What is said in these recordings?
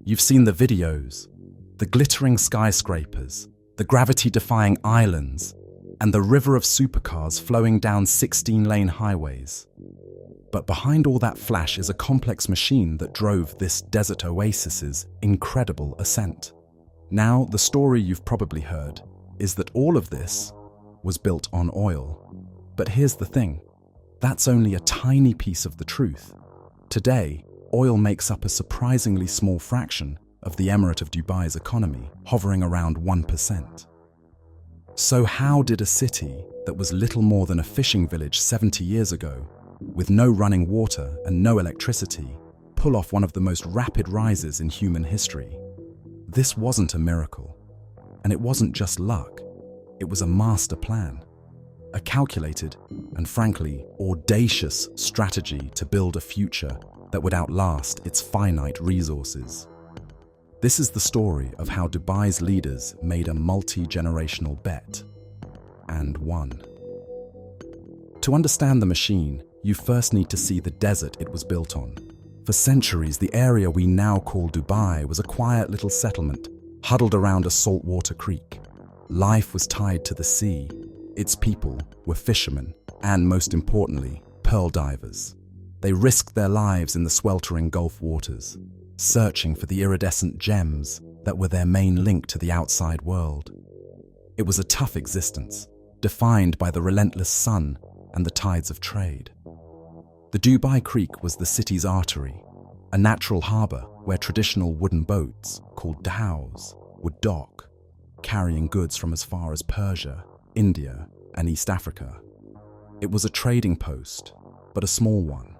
You've seen the videos, the glittering skyscrapers, the gravity-defying islands, and the river of supercars flowing down 16-lane highways. But behind all that flash is a complex machine that drove this desert oasis's incredible ascent. Now, the story you've probably heard is that all of this was built on oil. But here's the thing, that's only a tiny piece of the truth. Today, oil makes up a surprisingly small fraction of the Emirate of Dubai's economy, hovering around 1%. So how did a city that was little more than a fishing village 70 years ago, with no running water and no electricity, pull off one of the most rapid rises in human history? This wasn't a miracle, and it wasn't just luck. It was a master plan, a calculated and frankly audacious strategy to build a future that would outlast its finite resources. This is the story of how Dubai's leaders made a multi-generational bet and won. To understand the machine, you first need to see the desert it was built on. For centuries, the area we now call Dubai was a quiet little settlement huddled around a saltwater creek. Life was tied to the sea. Its people were fishermen and, most importantly, pearl divers. They risked their lives in the sweltering Gulf waters, searching for the iridescent gems that were their main link to the outside world. It was a tough existence, defined by the relentless sun and the tides of trade. The Dubai Creek was the city's artery, a natural harbour where traditional wooden boats, called dhows, would dock, carrying goods from as far as Persia, India, and East Africa. It was a trading post, but a small one.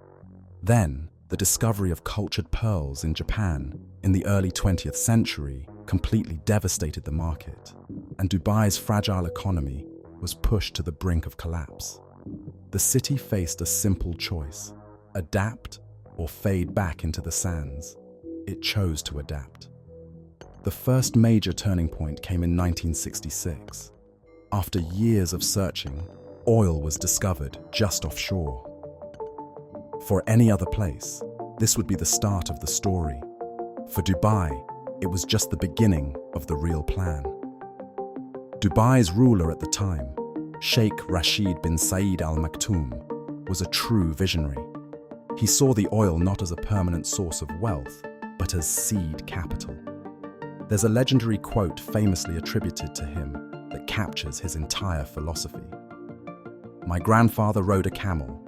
Then, the discovery of cultured pearls in Japan in the early 20th century completely devastated the market, and Dubai's fragile economy was pushed to the brink of collapse. The city faced a simple choice: adapt or fade back into the sands. It chose to adapt. The first major turning point came in 1966. After years of searching, oil was discovered just offshore. For any other place, this would be the start of the story. For Dubai, it was just the beginning of the real plan. Dubai's ruler at the time, Sheikh Rashid bin Saeed Al Maktoum, was a true visionary. He saw the oil not as a permanent source of wealth, but as seed capital. There's a legendary quote famously attributed to him that captures his entire philosophy. "My grandfather rode a camel.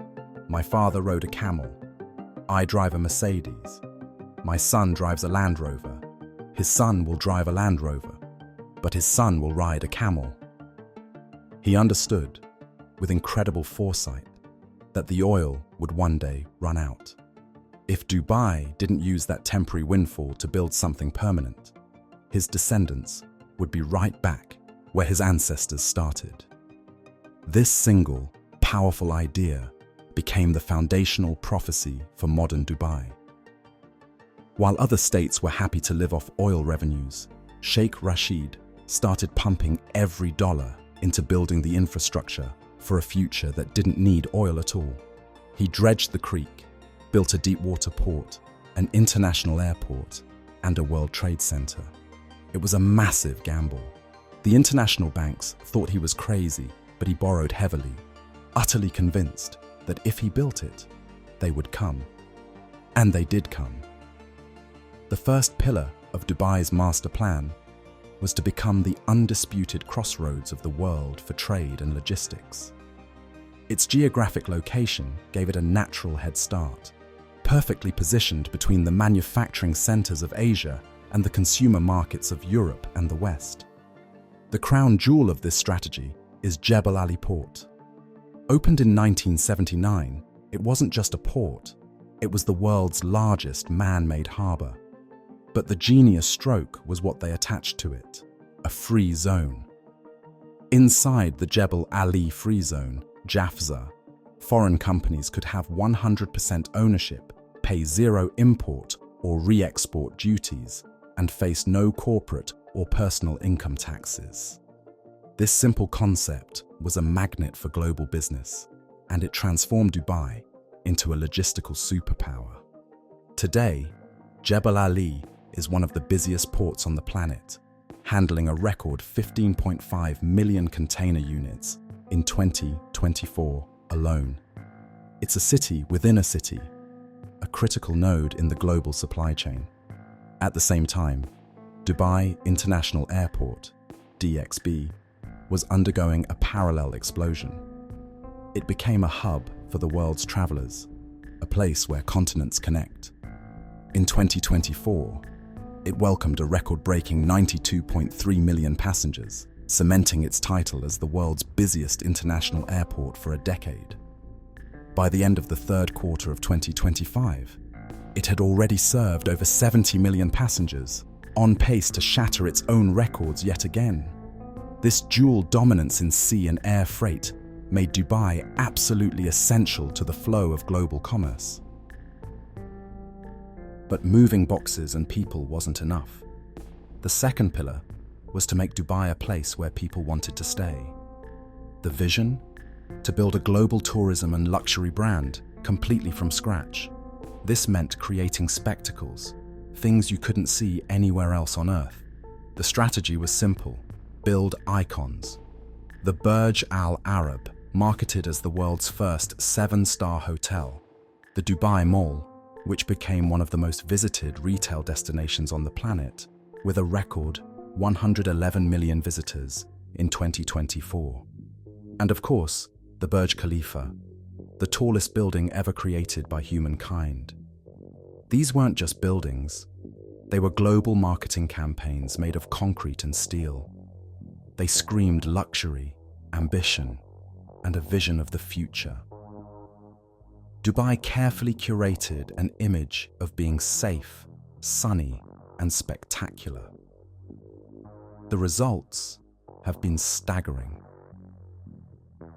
My father rode a camel. I drive a Mercedes. My son drives a Land Rover. His son will drive a Land Rover, but his son will ride a camel." He understood, with incredible foresight, that the oil would one day run out. If Dubai didn't use that temporary windfall to build something permanent, his descendants would be right back where his ancestors started. This single, powerful idea became the foundational prophecy for modern Dubai. While other states were happy to live off oil revenues, Sheikh Rashid started pumping every dollar into building the infrastructure for a future that didn't need oil at all. He dredged the creek, built a deep-water port, an international airport, and a World Trade Center. It was a massive gamble. The international banks thought he was crazy, but he borrowed heavily, utterly convinced that if he built it, they would come. And they did come. The first pillar of Dubai's master plan was to become the undisputed crossroads of the world for trade and logistics. Its geographic location gave it a natural head start, perfectly positioned between the manufacturing centers of Asia and the consumer markets of Europe and the West. The crown jewel of this strategy is Jebel Ali Port. Opened in 1979, it wasn't just a port, it was the world's largest man-made harbor. But the genius stroke was what they attached to it: a free zone. Inside the Jebel Ali Free Zone, Jafza, foreign companies could have 100% ownership, pay zero import or re-export duties, and face no corporate or personal income taxes. This simple concept was a magnet for global business, and it transformed Dubai into a logistical superpower. Today, Jebel Ali is one of the busiest ports on the planet, handling a record 15.5 million container units in 2024 alone. It's a city within a city, a critical node in the global supply chain. At the same time, Dubai International Airport, DXB, was undergoing a parallel explosion. It became a hub for the world's travelers, a place where continents connect. In 2024, it welcomed a record-breaking 92.3 million passengers, cementing its title as the world's busiest international airport for a decade. By the end of the third quarter of 2025, it had already served over 70 million passengers, on pace to shatter its own records yet again. This dual dominance in sea and air freight made Dubai absolutely essential to the flow of global commerce. But moving boxes and people wasn't enough. The second pillar was to make Dubai a place where people wanted to stay. The vision? To build a global tourism and luxury brand completely from scratch. This meant creating spectacles, things you couldn't see anywhere else on Earth. The strategy was simple: build icons. The Burj Al Arab, marketed as the world's first 7-star hotel. The Dubai Mall, which became one of the most visited retail destinations on the planet, with a record 111 million visitors in 2024. And of course, the Burj Khalifa, the tallest building ever created by humankind. These weren't just buildings, they were global marketing campaigns made of concrete and steel. They screamed luxury, ambition, and a vision of the future. Dubai carefully curated an image of being safe, sunny, and spectacular. The results have been staggering.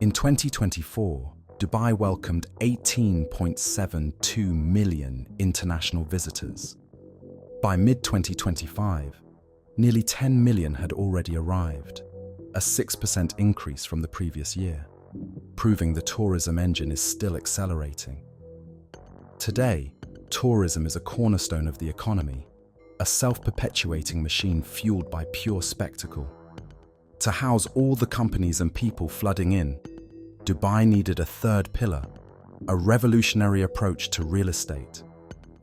In 2024, Dubai welcomed 18.72 million international visitors. By mid-2025, nearly 10 million had already arrived, a 6% increase from the previous year, proving the tourism engine is still accelerating. Today, tourism is a cornerstone of the economy, a self-perpetuating machine fueled by pure spectacle. To house all the companies and people flooding in, Dubai needed a third pillar, a revolutionary approach to real estate.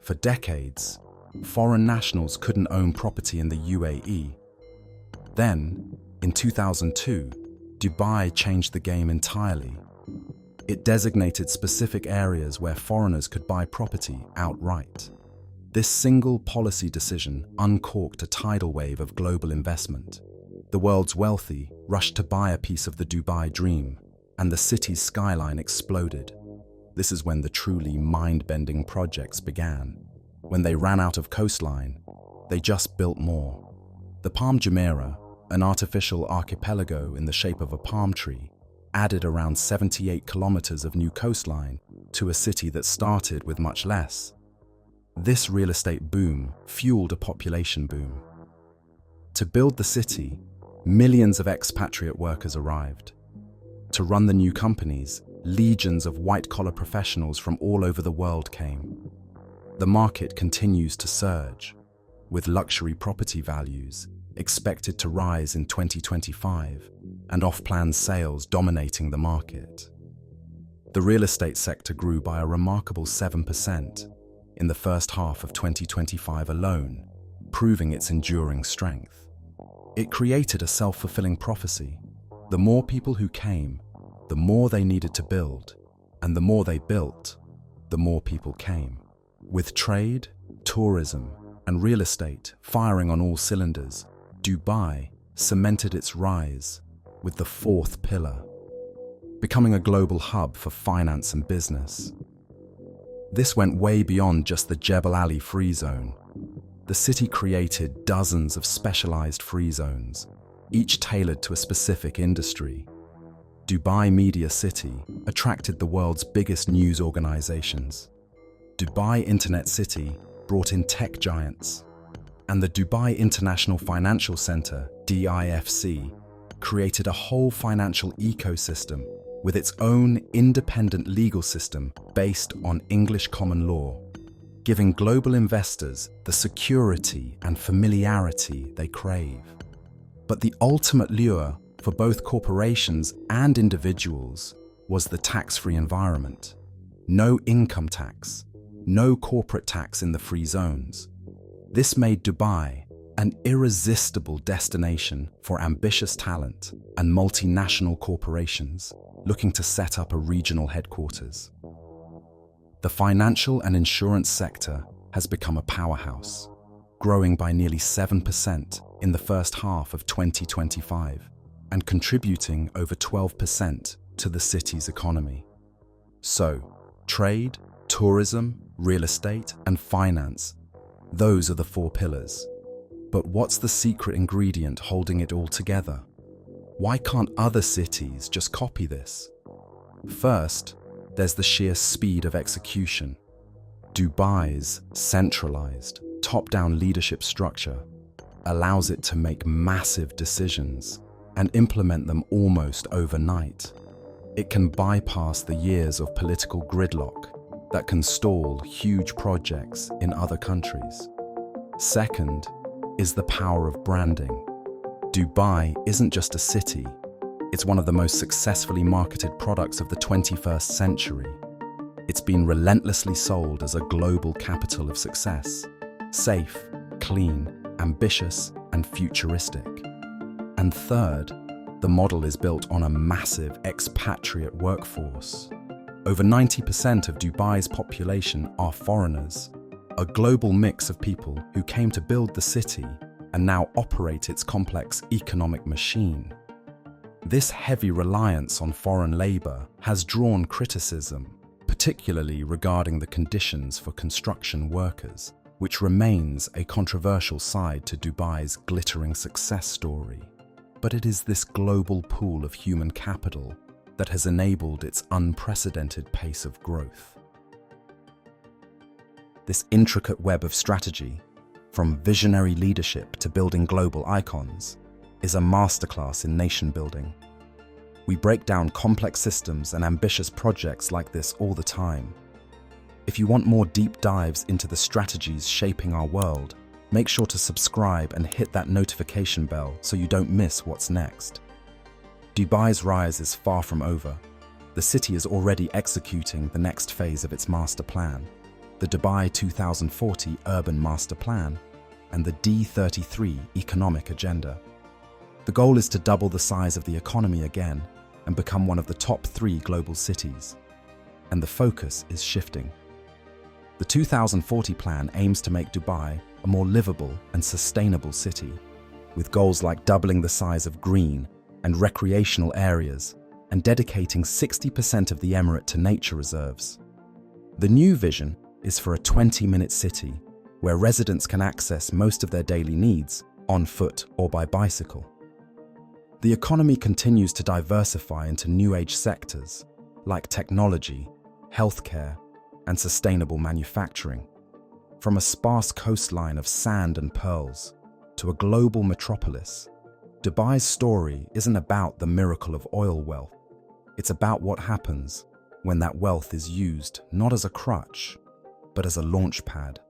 For decades, foreign nationals couldn't own property in the UAE. Then, in 2002, Dubai changed the game entirely. It designated specific areas where foreigners could buy property outright. This single policy decision uncorked a tidal wave of global investment. The world's wealthy rushed to buy a piece of the Dubai dream, and the city's skyline exploded. This is when the truly mind-bending projects began. When they ran out of coastline, they just built more. The Palm Jumeirah, an artificial archipelago in the shape of a palm tree, added around 78 kilometers of new coastline to a city that started with much less. This real estate boom fueled a population boom. To build the city, millions of expatriate workers arrived. To run the new companies, legions of white-collar professionals from all over the world came. The market continues to surge, with luxury property values expected to rise in 2025 and off-plan sales dominating the market. The real estate sector grew by a remarkable 7% in the first half of 2025 alone, proving its enduring strength. It created a self-fulfilling prophecy. The more people who came, the more they needed to build, and the more they built, the more people came. With trade, tourism, and real estate firing on all cylinders, Dubai cemented its rise with the fourth pillar, becoming a global hub for finance and business. This went way beyond just the Jebel Ali free zone. The city created dozens of specialized free zones, each tailored to a specific industry. Dubai Media City attracted the world's biggest news organizations. Dubai Internet City brought in tech giants. And the Dubai International Financial Center, DIFC, created a whole financial ecosystem with its own independent legal system based on English common law. giving global investors the security and familiarity they crave. But the ultimate lure for both corporations and individuals was the tax-free environment. No income tax, no corporate tax in the free zones. This made Dubai an irresistible destination for ambitious talent and multinational corporations looking to set up a regional headquarters. The financial and insurance sector has become a powerhouse, growing by nearly 7% in the first half of 2025 and contributing over 12% to the city's economy. So, trade, tourism, real estate, and finance, those are the four pillars. But what's the secret ingredient holding it all together? Why can't other cities just copy this? First, there's the sheer speed of execution. Dubai's centralized, top-down leadership structure allows it to make massive decisions and implement them almost overnight. It can bypass the years of political gridlock that can stall huge projects in other countries. Second is the power of branding. Dubai isn't just a city, it's one of the most successfully marketed products of the 21st century. It's been relentlessly sold as a global capital of success, safe, clean, ambitious, and futuristic. And third, the model is built on a massive expatriate workforce. Over 90% of Dubai's population are foreigners, a global mix of people who came to build the city and now operate its complex economic machine. This heavy reliance on foreign labor has drawn criticism, particularly regarding the conditions for construction workers, which remains a controversial side to Dubai's glittering success story. But it is this global pool of human capital that has enabled its unprecedented pace of growth. This intricate web of strategy, from visionary leadership to building global icons, is a masterclass in nation building. We break down complex systems and ambitious projects like this all the time. If you want more deep dives into the strategies shaping our world, make sure to subscribe and hit that notification bell so you don't miss what's next. Dubai's rise is far from over. The city is already executing the next phase of its master plan, the Dubai 2040 Urban Master Plan, and the D33 Economic Agenda. The goal is to double the size of the economy again and become one of the top 3 global cities. And the focus is shifting. The 2040 plan aims to make Dubai a more livable and sustainable city, with goals like doubling the size of green and recreational areas and dedicating 60% of the emirate to nature reserves. The new vision is for a 20-minute city where residents can access most of their daily needs on foot or by bicycle. The economy continues to diversify into new-age sectors like technology, healthcare, and sustainable manufacturing. From a sparse coastline of sand and pearls to a global metropolis, Dubai's story isn't about the miracle of oil wealth. It's about what happens when that wealth is used not as a crutch, but as a launch pad.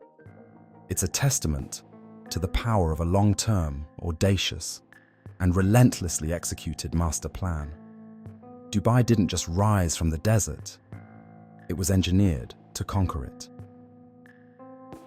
It's a testament to the power of a long-term, audacious, and relentlessly executed master plan. Dubai didn't just rise from the desert, it was engineered to conquer it.